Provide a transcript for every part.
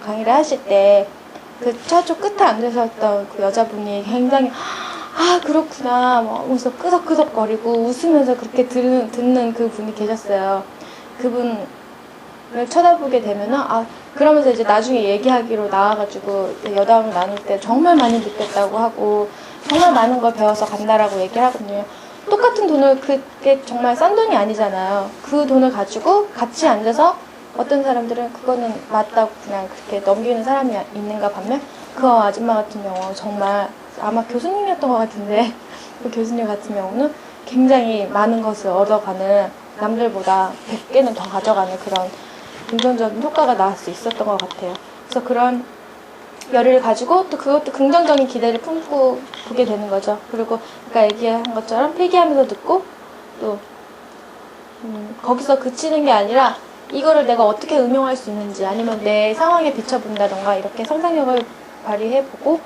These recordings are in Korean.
강의를 하실 때 그 저쪽 끝에 앉으셨던 그 여자분이 굉장히 아 그렇구나 뭐 하면서 끄덕끄덕거리고 웃으면서 그렇게 듣는 그 분이 계셨어요. 그분을 쳐다보게 되면은 아 그러면서 이제 나중에 얘기하기로 나와가지고 여담을 나눌 때 정말 많이 느꼈다고 하고 정말 많은 걸 배워서 간다라고 얘기를 하거든요. 똑같은 돈을 그게 정말 싼 돈이 아니잖아요. 그 돈을 가지고 같이 앉아서 어떤 사람들은 그거는 맞다고 그냥 그렇게 넘기는 사람이 있는가 반면 그 아줌마 같은 경우 정말 아마 교수님이었던 것 같은데 그 교수님 같은 경우는 굉장히 많은 것을 얻어가는 남들보다 100개는 더 가져가는 그런 긍정적인 효과가 나올 수 있었던 것 같아요. 그래서 그런 열의를 가지고 또 그것도 긍정적인 기대를 품고 보게 되는 거죠. 그리고 아까 얘기한 것처럼 필기하면서 듣고 또 거기서 그치는 게 아니라 이거를 내가 어떻게 응용할 수 있는지 아니면 내 상황에 비춰본다던가 이렇게 상상력을 발휘해보고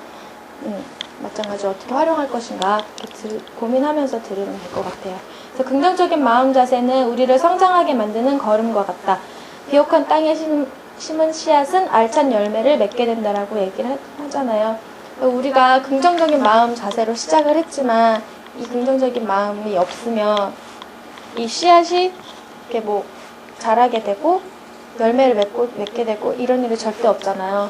마찬가지로 어떻게 활용할 것인가 이렇게 고민하면서 들으면 될 것 같아요. 그래서 긍정적인 마음 자세는 우리를 성장하게 만드는 걸음과 같다. 비옥한 땅에 심은 씨앗은 알찬 열매를 맺게 된다라고 얘기를 하잖아요. 우리가 긍정적인 마음 자세로 시작을 했지만 이 긍정적인 마음이 없으면 이 씨앗이 이렇게 뭐 자라게 되고 열매를 맺게 되고 이런 일이 절대 없잖아요.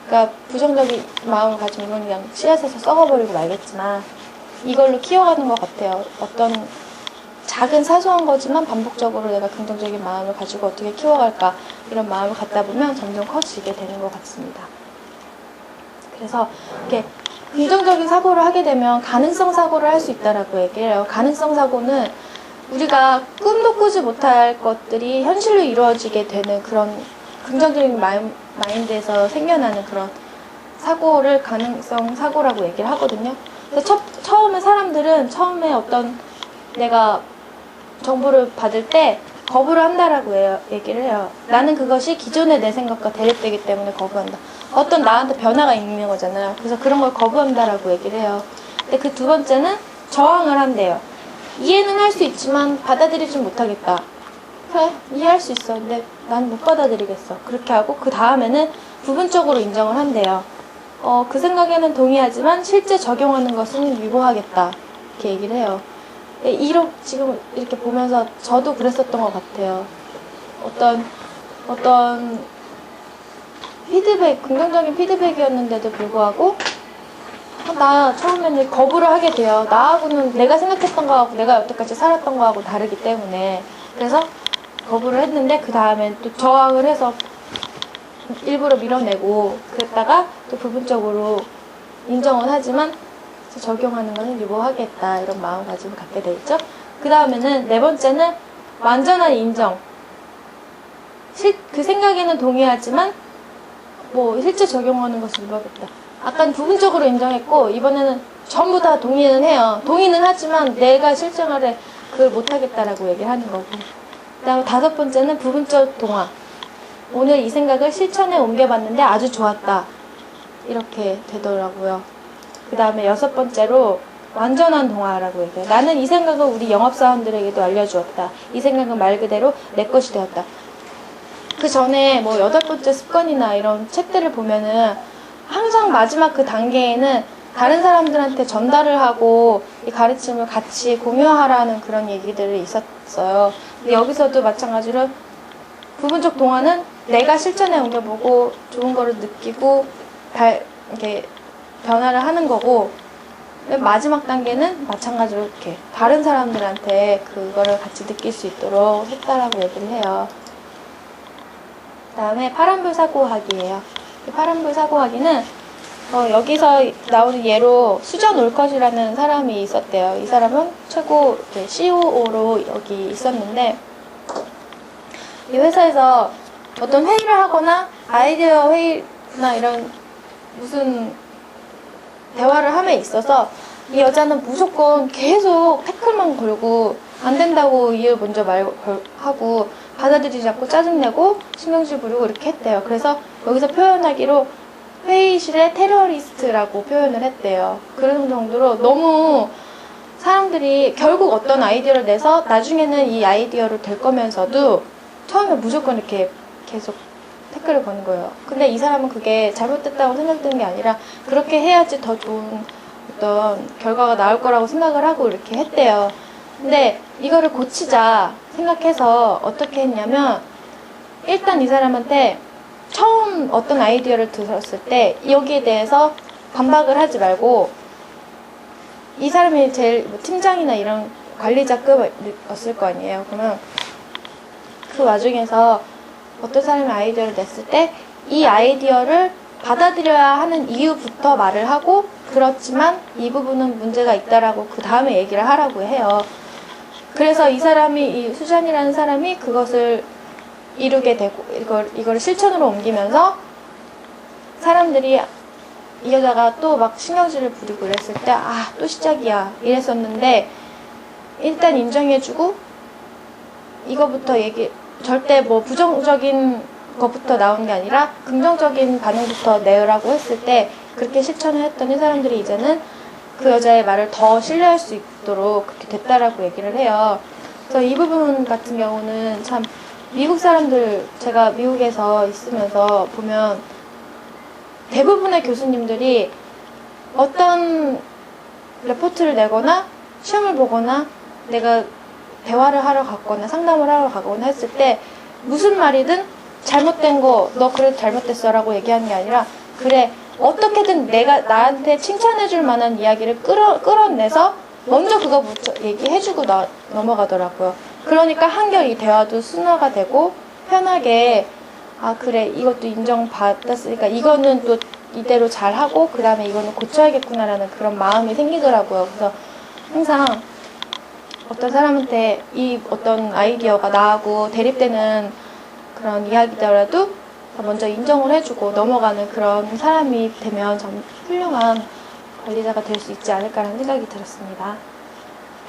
그러니까 부정적인 마음을 가지면 그냥 씨앗에서 썩어버리고 말겠지만 이걸로 키워가는 것 같아요. 어떤 작은 사소한 거지만 반복적으로 내가 긍정적인 마음을 가지고 어떻게 키워갈까 이런 마음을 갖다 보면 점점 커지게 되는 것 같습니다. 그래서 이렇게 긍정적인 사고를 하게 되면 가능성 사고를 할 수 있다라고 얘기해요. 가능성 사고는 우리가 꿈도 꾸지 못할 것들이 현실로 이루어지게 되는 그런 긍정적인 마인드에서 생겨나는 그런 사고를 가능성 사고라고 얘기를 하거든요. 그래서 처음에 사람들은 처음에 어떤 내가 정보를 받을 때 거부를 한다라고 얘기를 해요. 나는 그것이 기존의 내 생각과 대립되기 때문에 거부한다. 어떤 나한테 변화가 있는 거잖아요. 그래서 그런 걸 거부한다라고 얘기를 해요. 근데 그 두 번째는 저항을 한대요. 이해는 할 수 있지만 받아들이진 못하겠다. 그래, 이해할 수 있어. 근데 난 못 받아들이겠어. 그렇게 하고 그 다음에는 부분적으로 인정을 한대요. 그 생각에는 동의하지만 실제 적용하는 것은 유보하겠다. 이렇게 얘기를 해요. 지금 이렇게 보면서 저도 그랬었던 것 같아요. 어떤 긍정적인 피드백이었는데도 불구하고 나 처음에는 거부를 하게 돼요. 나하고는 내가 생각했던 거하고 내가 여태까지 살았던 거하고 다르기 때문에. 그래서 거부를 했는데 그 다음엔 또 저항을 해서 일부러 밀어내고 그랬다가 또 부분적으로 인정은 하지만 적용하는 것은 유보하겠다 이런 마음가짐을 갖게 돼 있죠. 그 다음에는 네 번째는 완전한 인정. 그 생각에는 동의하지만 뭐 실제 적용하는 것을 유보하겠다. 아까 부분적으로 인정했고 이번에는 전부 다 동의는 해요. 동의는 하지만 내가 실생활에 그걸 못하겠다라고 얘기를 하는 거고. 그 다음 다섯 번째는 부분적 동화. 오늘 이 생각을 실천에 옮겨봤는데 아주 좋았다. 이렇게 되더라고요. 그 다음에 여섯 번째로 완전한 동화라고 얘기해요. 나는 이 생각을 우리 영업사원들에게도 알려주었다. 이 생각은 말 그대로 내 것이 되었다. 그 전에 뭐 여덟 번째 습관이나 이런 책들을 보면은 항상 마지막 그 단계에는 다른 사람들한테 전달을 하고 이 가르침을 같이 공유하라는 그런 얘기들이 있었어요. 근데 여기서도 마찬가지로 부분적 동화는 내가 실천에 옮겨보고 좋은 거를 느끼고 이렇게 변화를 하는 거고 마지막 단계는 마찬가지로 이렇게 다른 사람들한테 그거를 같이 느낄 수 있도록 했다라고 얘기를 해요. 그 다음에 파란불 사고하기예요. 파란불 사고하기는 여기서 나오는 예로 수전 올컷이라는 사람이 있었대요. 이 사람은 최고 COO로 여기 있었는데 이 회사에서 어떤 회의를 하거나 아이디어 회의나 이런 무슨 대화를 함에 있어서 이 여자는 무조건 계속 태클만 걸고 안 된다고 이유 먼저 하고 받아들이지 않고 짜증내고 신경질 부리고 이렇게 했대요. 그래서 여기서 표현하기로 회의실의 테러리스트라고 표현을 했대요. 그런 정도로 너무 사람들이 결국 어떤 아이디어를 내서 나중에는 이 아이디어를 될 거면서도 처음에 무조건 이렇게 계속 태클을 거는 거예요. 근데 이 사람은 그게 잘못됐다고 생각되는 게 아니라 그렇게 해야지 더 좋은 어떤 결과가 나올 거라고 생각을 하고 이렇게 했대요. 근데 이거를 고치자 생각해서 어떻게 했냐면 일단 이 사람한테 처음 어떤 아이디어를 들었을 때 여기에 대해서 반박을 하지 말고 이 사람이 제일 뭐 팀장이나 이런 관리자급이었을 거 아니에요. 그러면 그 와중에서 어떤 사람이 아이디어를 냈을 때 이 아이디어를 받아들여야 하는 이유부터 말을 하고 그렇지만 이 부분은 문제가 있다라고 그 다음에 얘기를 하라고 해요. 그래서 이 사람이 이 수잔이라는 사람이 그것을 이루게 되고 이걸 실천으로 옮기면서 사람들이 이 여자가 또 막 신경질을 부리고 이랬을 때 아, 또 시작이야 이랬었는데 일단 인정해주고 이거부터 절대 뭐 부정적인 것부터 나온 게 아니라 긍정적인 반응부터 내라고 했을 때 그렇게 실천을 했더니 사람들이 이제는 그 여자의 말을 더 신뢰할 수 있도록 그렇게 됐다라고 얘기를 해요. 그래서 이 부분 같은 경우는 참 미국 사람들 제가 미국에서 있으면서 보면 대부분의 교수님들이 어떤 레포트를 내거나 시험을 보거나 내가 대화를 하러 갔거나 상담을 하러 가거나 했을 때 무슨 말이든 잘못된 거 너 그래도 잘못됐어 라고 얘기하는 게 아니라 그래 어떻게든 내가 나한테 칭찬해줄 만한 이야기를 끌어내서 먼저 그거부터 얘기해주고 넘어가더라고요. 그러니까 한결 이 대화도 순화가 되고 편하게 아 그래 이것도 인정받았으니까 이거는 또 이대로 잘하고 그 다음에 이거는 고쳐야겠구나라는 그런 마음이 생기더라고요. 그래서 항상 어떤 사람한테 이 어떤 아이디어가 나하고 대립되는 그런 이야기더라도 먼저 인정을 해주고 넘어가는 그런 사람이 되면 좀 훌륭한 관리자가 될 수 있지 않을까라는 생각이 들었습니다.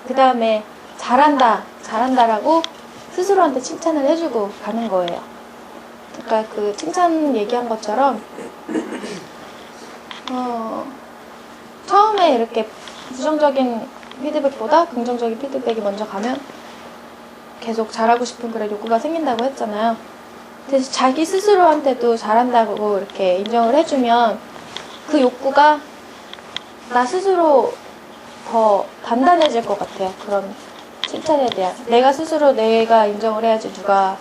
그 다음에 잘한다라고 스스로한테 칭찬을 해주고 가는 거예요. 그러니까 그 칭찬 얘기한 것처럼 처음에 이렇게 부정적인 피드백보다 긍정적인 피드백이 먼저 가면 계속 잘하고 싶은 그런 욕구가 생긴다고 했잖아요. 그래서 자기 스스로한테도 잘한다고 이렇게 인정을 해주면 그 욕구가 나 스스로 더 단단해질 것 같아요. 그런 칭찬에 대한 내가 스스로 내가 인정을 해야지 누가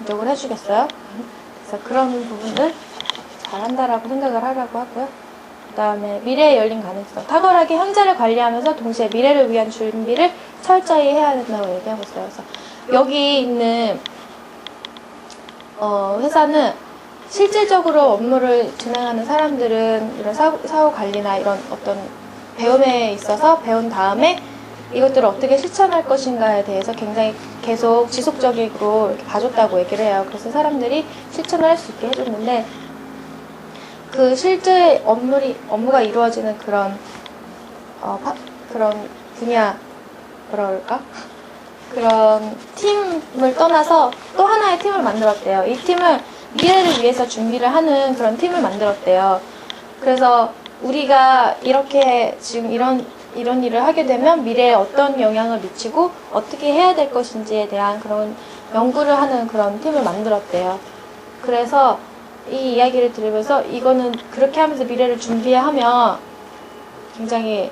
인정을 해주겠어요? 그래서 그런 부분들 잘한다라고 생각을 하라고 하고요. 그 다음에 미래에 열린 가능성 탁월하게 현재를 관리하면서 동시에 미래를 위한 준비를 철저히 해야 된다고 얘기하고 있어요. 그래서 여기 있는 회사는 실질적으로 업무를 진행하는 사람들은 이런 사후 관리나 이런 어떤 배움에 있어서 배운 다음에 이것들을 어떻게 실천할 것인가에 대해서 굉장히 계속 지속적으로 이렇게 봐줬다고 얘기를 해요. 그래서 사람들이 실천을 할 수 있게 해줬는데 그 실제 업무가 이루어지는 그런 그런 분야 뭐라 그럴까? 그런 팀을 떠나서 또 하나의 팀을 만들었대요. 이 팀을 미래를 위해서 준비를 하는 그런 팀을 만들었대요. 그래서 우리가 이렇게 지금 이런 일을 하게 되면 미래에 어떤 영향을 미치고 어떻게 해야 될 것인지에 대한 그런 연구를 하는 그런 팀을 만들었대요. 그래서 이 이야기를 들으면서 이거는 그렇게 하면서 미래를 준비하면 굉장히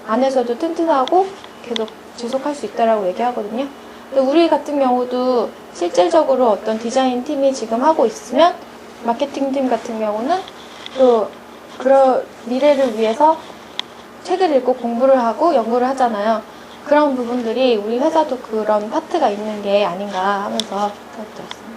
안에서도 튼튼하고 계속 지속할 수 있다라고 얘기하거든요. 근데 우리 같은 경우도 실질적으로 어떤 디자인 팀이 지금 하고 있으면 마케팅 팀 같은 경우는 또 그런 미래를 위해서 책을 읽고 공부를 하고 연구를 하잖아요. 그런 부분들이 우리 회사도 그런 파트가 있는 게 아닌가 하면서 생각이 들었습니다.